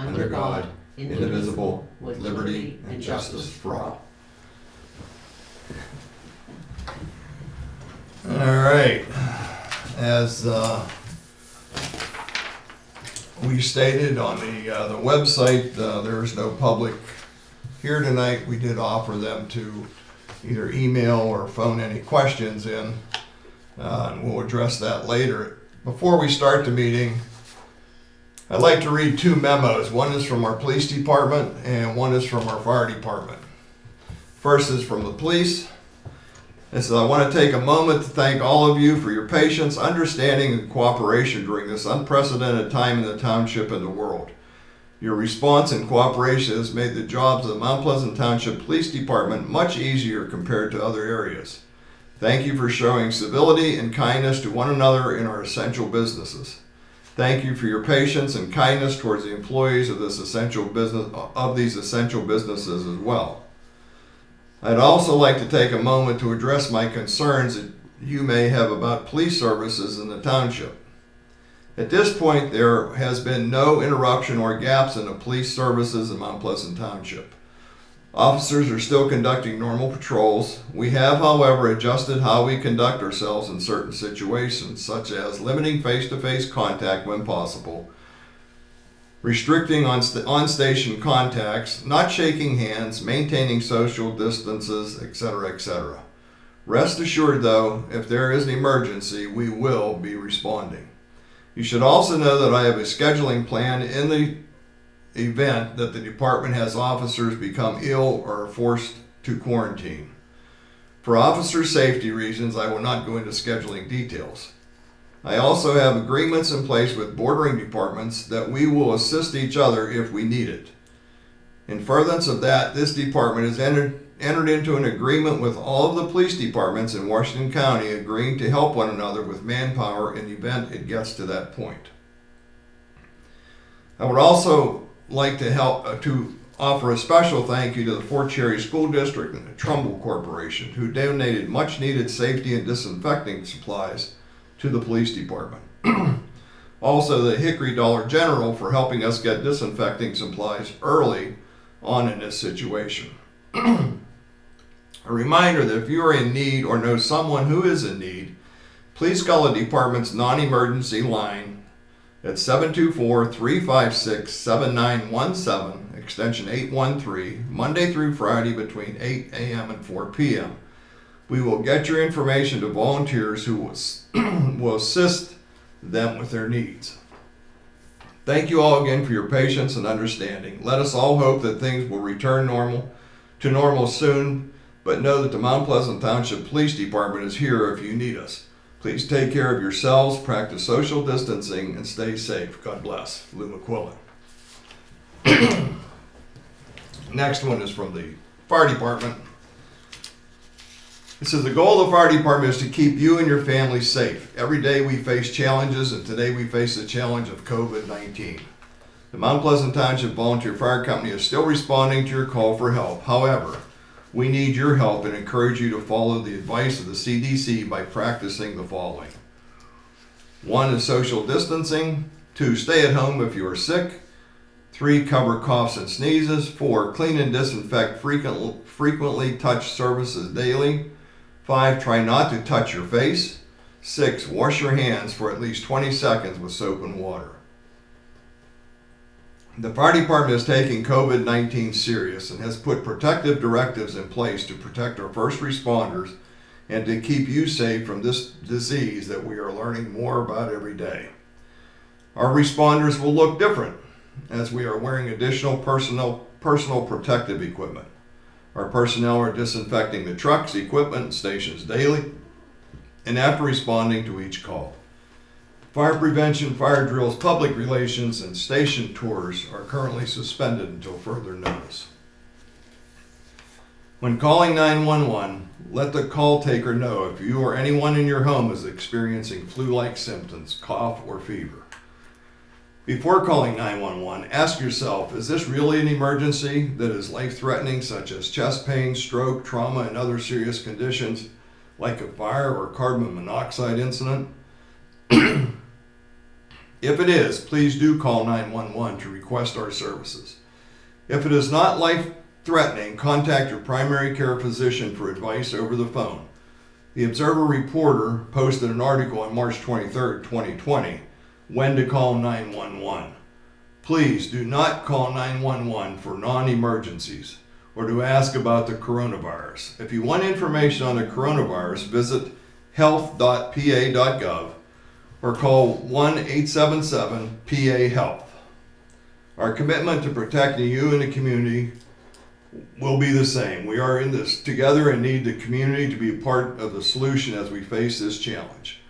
under God, indivisible, with liberty and justice for all. All right. As we stated on the website, there is no public here tonight. We did offer them to either email or phone any questions in, and we'll address that later. Before we start the meeting, I'd like to read two memos. One is from our police department and one is from our fire department. First is from the police. It says, I want to take a moment to thank all of you for your patience, understanding, and cooperation during this unprecedented time in the township and the world. Your response and cooperation has made the jobs of the Mount Pleasant Township Police Department much easier compared to other areas. Thank you for showing civility and kindness to one another in our essential businesses. Thank you for your patience and kindness towards the employees of these essential businesses as well. I'd also like to take a moment to address my concerns that you may have about police services in the township. At this point, there has been no interruption or gaps in the police services in Mount Pleasant Township. Officers are still conducting normal patrols. We have, however, adjusted how we conduct ourselves in certain situations, such as limiting face-to-face contact when possible, restricting on-station contacts, not shaking hands, maintaining social distances, etc., etc. Rest assured, though, if there is an emergency, we will be responding. You should also know that I have a scheduling plan in the event that the department has officers become ill or are forced to quarantine. For officer safety reasons, I will not go into scheduling details. I also have agreements in place with bordering departments that we will assist each other if we need it. In furtherance of that, this department has entered into an agreement with all of the police departments in Washington County, agreeing to help one another with manpower in the event it gets to that point. I would also like to offer a special thank you to the Fort Cherry School District and the Trumbull Corporation, who donated much needed safety and disinfecting supplies to the police department. Also, the Hickory Dollar General for helping us get disinfecting supplies early on in this situation. A reminder that if you are in need or know someone who is in need, please call the department's non-emergency line at 724-356-7917, extension 813, Monday through Friday between 8 a.m. and 4 p.m. We will get your information to volunteers who will assist them with their needs. Thank you all again for your patience and understanding. Let us all hope that things will return to normal soon, but know that the Mount Pleasant Township Police Department is here if you need us. Please take care of yourselves, practice social distancing, and stay safe. God bless. Lou McQuillan. Next one is from the fire department. It says, the goal of the fire department is to keep you and your family safe. Every day we face challenges, and today we face the challenge of COVID-19. The Mount Pleasant Township Volunteer Fire Company is still responding to your call for help. However, we need your help and encourage you to follow the advice of the CDC by practicing the following. 1 is social distancing. 2, stay at home if you are sick. 3, cover coughs and sneezes. 4, clean and disinfect frequently touch surfaces daily. 5, try not to touch your face. 6, wash your hands for at least 20 seconds with soap and water. The fire department is taking COVID-19 serious and has put protective directives in place to protect our first responders and to keep you safe from this disease that we are learning more about every day. Our responders will look different as we are wearing additional personal protective equipment. Our personnel are disinfecting the trucks, equipment, and stations daily and after responding to each call. Fire prevention, fire drills, public relations, and station tours are currently suspended until further notice. When calling 911, let the call taker know if you or anyone in your home is experiencing flu-like symptoms, cough, or fever. Before calling 911, ask yourself, is this really an emergency that is life-threatening, such as chest pain, stroke, trauma, and other serious conditions like a fire or carbon monoxide incident? If it is, please do call 911 to request our services. If it is not life-threatening, contact your primary care physician for advice over the phone. The Observer Reporter posted an article on March 23, 2020, when to call 911. Please do not call 911 for non-emergencies or to ask about the coronavirus. If you want information on the coronavirus, visit health.pa.gov or call 1-877-PA-HEALTH. Our commitment to protecting you and the community will be the same. We are in this together and need the community to be a part of the solution as we face this challenge.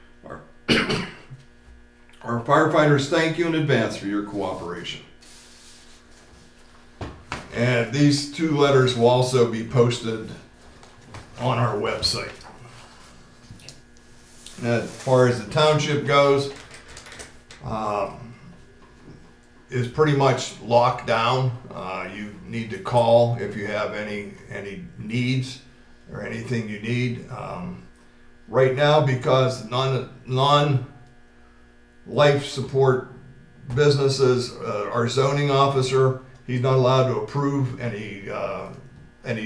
Our firefighters thank you in advance for your cooperation. And these 2 letters will also be posted on our website. As far as the township goes, is pretty much locked down. You need to call if you have any needs or anything you need. Right now, because non-life support businesses, our zoning officer, he's not allowed to approve any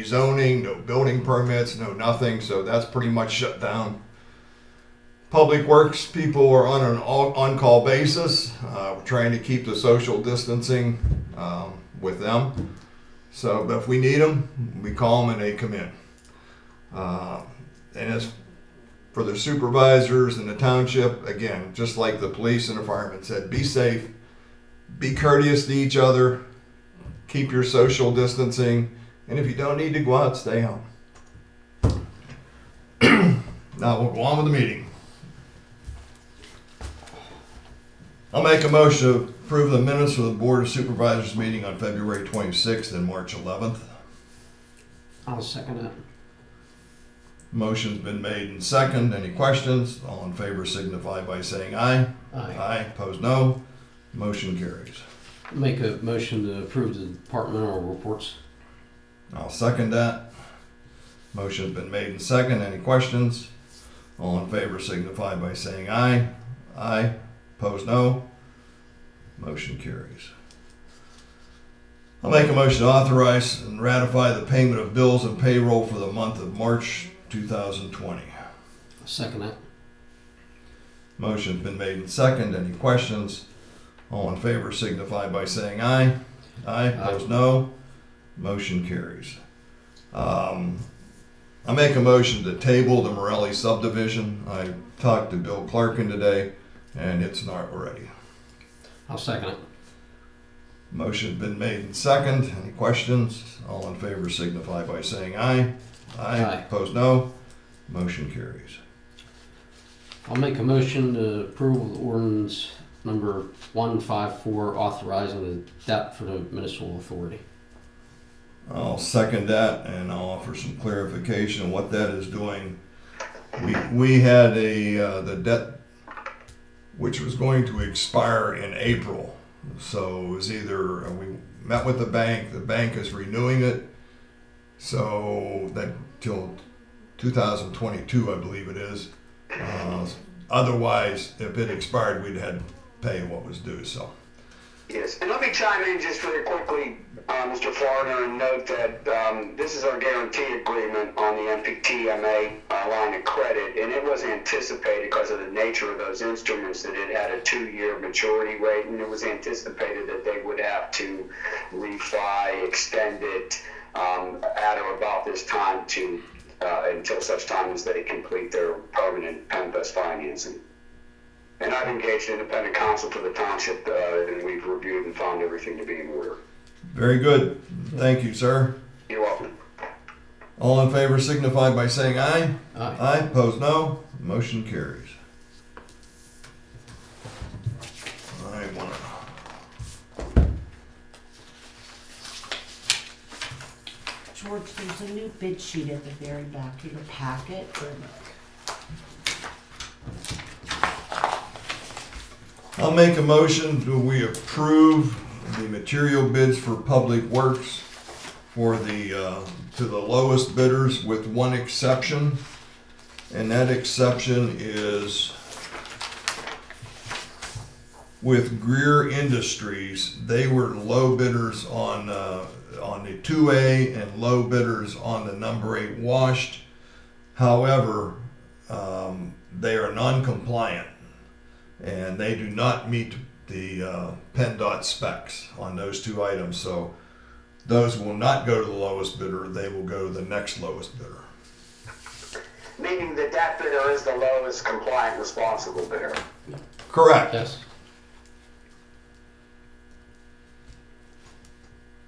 zoning, no building permits, no nothing. So that's pretty much shut down. Public Works people are on an on-call basis. We're trying to keep the social distancing with them. So if we need them, we call them and they come in. And as for the supervisors in the township, again, just like the police and the firemen said, be safe, be courteous to each other, keep your social distancing, and if you don't need to go out, stay home. Now we'll go on with the meeting. I'll make a motion to approve the minutes of the Board of Supervisors meeting on February 26th and March 11th. I'll second it. Motion's been made and second. Any questions? All in favor signify by saying aye. Aye. Aye. Opposed, no. Motion carries. Make a motion to approve the departmental reports. I'll second that. Motion's been made and second. Any questions? All in favor signify by saying aye. Aye. Opposed, no. Motion carries. I'll make a motion to authorize and ratify the payment of bills and payroll for the month of March 2020. I'll second it. Motion's been made and second. Any questions? All in favor signify by saying aye. Aye. Opposed, no. Motion carries. I make a motion to table the Morelli subdivision. I talked to Bill Clarkin today, and it's not ready. I'll second it. Motion's been made and second. Any questions? All in favor signify by saying aye. Aye. Aye. Opposed, no. Motion carries. I'll make a motion to approve ordinance number 154 authorizing the debt for the municipal authority. I'll second that, and I'll offer some clarification on what that is doing. We had the debt which was going to expire in April. So it was either we met with the bank is renewing it, so that till 2022, I believe it is. Otherwise, if it expired, we'd had to pay what was due. So. Yes, and let me chime in just really quickly, Mr. Florida, and note that this is our guarantee agreement on the MPTMA line of credit, and it was anticipated because of the nature of those instruments that it had a 2-year maturity rate, and it was anticipated that they would have to refi, extend it at or about this time to until such time as they complete their permanent PEMPES financing. And I've engaged independent counsel for the township, and we've reviewed and found everything to be in order. Very good. Thank you, sir. You're welcome. All in favor signify by saying aye. Aye. Aye. Opposed, no. Motion carries. George, there's a new bid sheet at the very back of your packet. I'll make a motion that we approve the material bids for public works for the to the lowest bidders with one exception, and that exception is with Greer Industries. They were low bidders on the 2A and low bidders on the number 8 washed. However, they are non-compliant and they do not meet the PennDOT specs on those 2 items. So those will not go to the lowest bidder. They will go to the next lowest bidder. Meaning that bidder is the lowest compliant responsible bidder. Correct. Yes.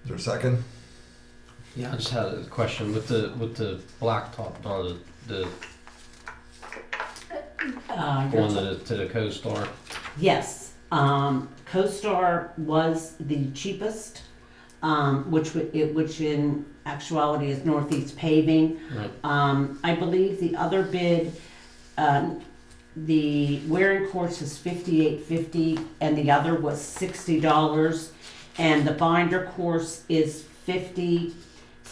Is there a second? Yeah, I just had a question with the blacktop or the going to the CoStar. Yes, CoStar was the cheapest, which in actuality is Northeast Paving. Right. I believe the other bid, the wearing course is $58.50, and the other was $60, and the binder course is $50,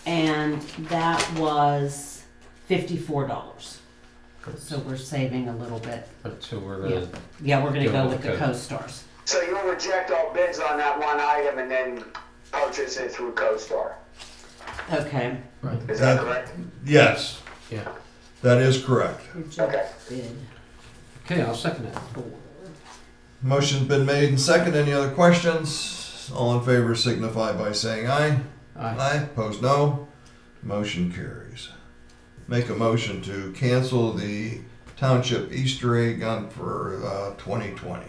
and that was $54. So we're saving a little bit. So we're Yeah, yeah, we're gonna Go go with with the the CoStars. So you'll reject all bids on that one item and then purchase it through CoStar. Okay. right. Is that correct? Yes, Yeah. that is correct. Okay. Bid. Okay, I'll second that. Motion's been made and second. Any other questions? All in favor signify by saying aye. Aye. Opposed, no. Motion carries. Make a motion to cancel the township Easter egg hunt for 2020.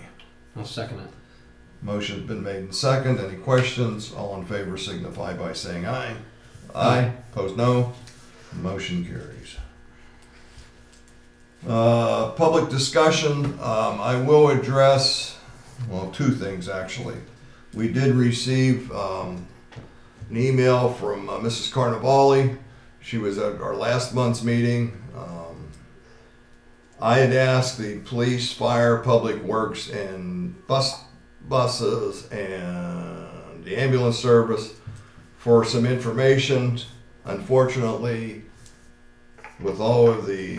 I'll second it. Motion's been made and second. Any questions? All in favor signify by saying aye. Aye. Opposed, no. Motion carries. Public discussion. I will address, well, 2 things actually. We did receive an email from Mrs. Carnevale. She was at our last month's meeting. I had asked the police, fire, public works, and buses and the ambulance service for some information. Unfortunately, with all of the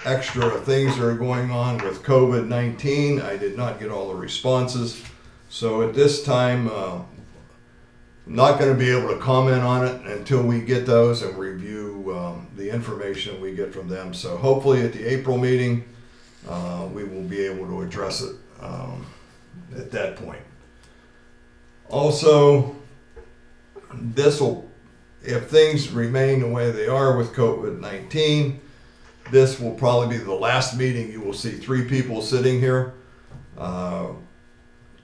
extra things that are going on with COVID-19, I did not get all the responses. So at this time, I'm not going to be able to comment on it until we get those and review the information we get from them. So hopefully at the April meeting, we will be able to address it at that point. Also, if things remain the way they are with COVID-19, this will probably be the last meeting you will see 3 people sitting here.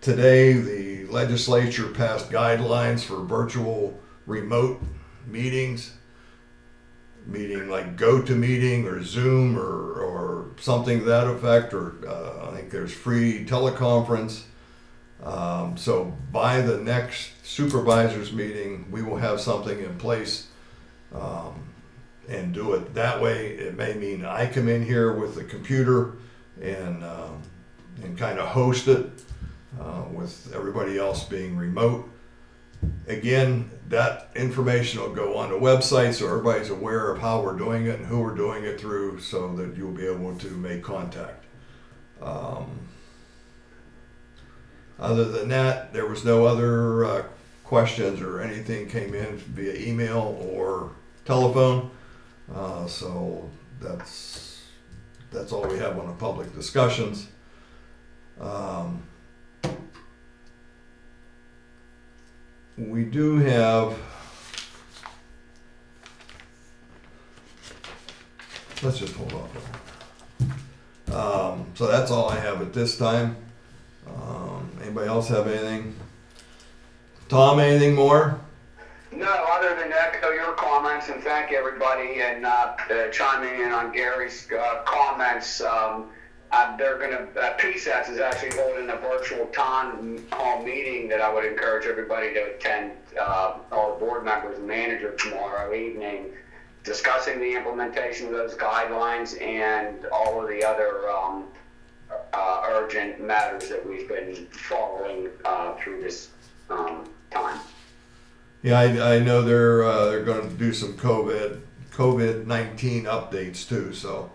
Today, the legislature passed guidelines for virtual remote meetings, meeting like GoToMeeting or Zoom or something to that effect, or I think there's free teleconference. So by the next supervisors meeting, we will have something in place and do it that way. It may mean I come in here with the computer and kind of host it. With everybody else being remote. Again, that information will go on the website so everybody's aware of how we're doing it and who we're doing it through, so that you'll be able to make contact. Other than that, there was no other questions or anything came in via email or telephone. So that's all we have on the public discussions. We do have, let's just hold off. So that's all I have at this time. Anybody else have anything? Tom, anything more? No, other than echo your comments and thank everybody and chiming in on Gary's comments. They're gonna, PSATS is actually holding a virtual town hall meeting that I would encourage everybody to attend, all the board members and manager tomorrow evening, discussing the implementation of those guidelines and all of the other urgent matters that we've been following through this time. Yeah, I know they're going to do some COVID-19 updates too. So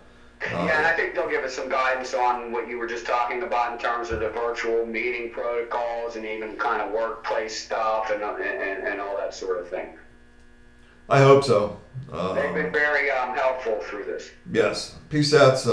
Yeah, and I think they'll give us some guidance on what you were just talking about in terms of the virtual meeting protocols and even kind of workplace stuff and all that sort of thing. I hope so. They've been very helpful through this. Yes, PSAT's is